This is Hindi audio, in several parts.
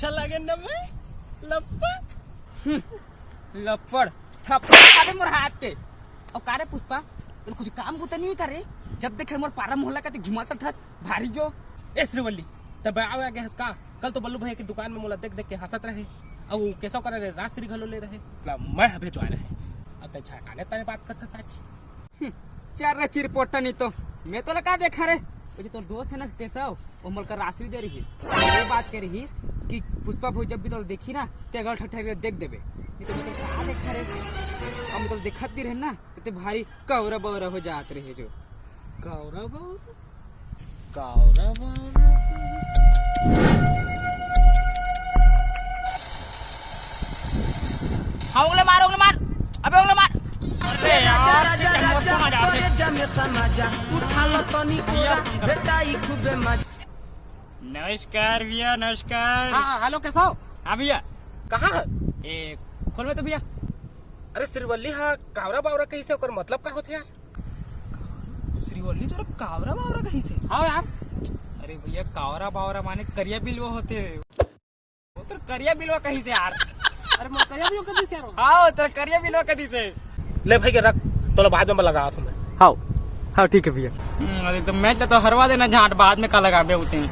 अच्छा लगे ना मैं लप्पड़ लपड़ थप्पड़ मोर हाथ के। और कारे पुष्पा तुम कुछ काम को तो नहीं करे? जब देखे मोर पारा मोहल्ला का घुमाता था भारी जो। ए श्रीवल्ली तब आओ आगे हंस का। कल तो बल्लू भैया की दुकान में मोला देख देख के हंसत रहे और वो कैसा करे रहे रास्त्री घलो ले रहे मैं भेजवा रहे अब तो झाकाने तने बात करता सच। चार चिर पोटा नहीं तो मैं तो लगा देखा रे तो दोस्त है ना केशव वो मोल कर राशि दे रही ये बात कर रही कि पुष्पा भाई जब भी तो देखी ना ते अगर ठठा देख देबे नहीं तो मतलब कहाँ देखा रे हम तो देखत नहीं रहे ना इतने भारी कौरा बौरा हो जात रहे जो गौरव हाँ उंगली मार अबे उंगली मार। अरे यार समझ नमस्कार भैया नमस्कार। हाँ हेलो कैसा हो? हाँ भैया कहाँ है ए खोल में तो भैया। अरे श्रीवल्ली हाँ कावरा बावरा कहीं से ओकर मतलब का होते यार? श्रीवल्ली तो कावरा बावरा कहीं से? हाँ यार अरे भैया कावरा बावरा माने करिया बिलवा होते वो तो करिया बिलवा कहीं से यार। अरे मैं करिया भी कभी से यार। हाँ तो करिया बिलवा कहीं से। ले भाई के रख तो बाद में लगा तुम्हें। हाँ हाँ ठीक है भैया। अरे तो मैं तो हरवा देना झाट बाद में का लगा होते हैं।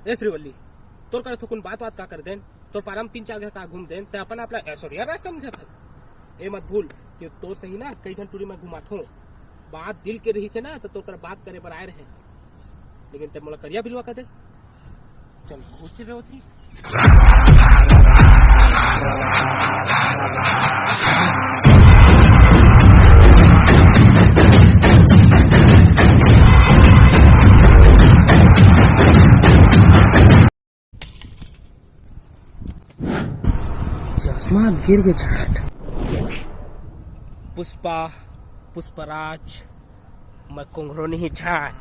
ए श्रीवल्ली तोर करे थोकुन बात का कर देन तोर पारम 3-4 घंटा घूम देन ते अपन अपना ऐश्वर्या राय समझत हस। ए मत भूल कि तोर सही ना कई जन टूरी में घुमात हो बात दिल के रही से ना तो तोर कर बात करे पर आए रहे लेकिन ते मोला करिया बिलवा कर दे चल पूछ रहे होती। चश्मा गिर गए छाट। पुष्पराज मैं कुंघरो नहीं छाट।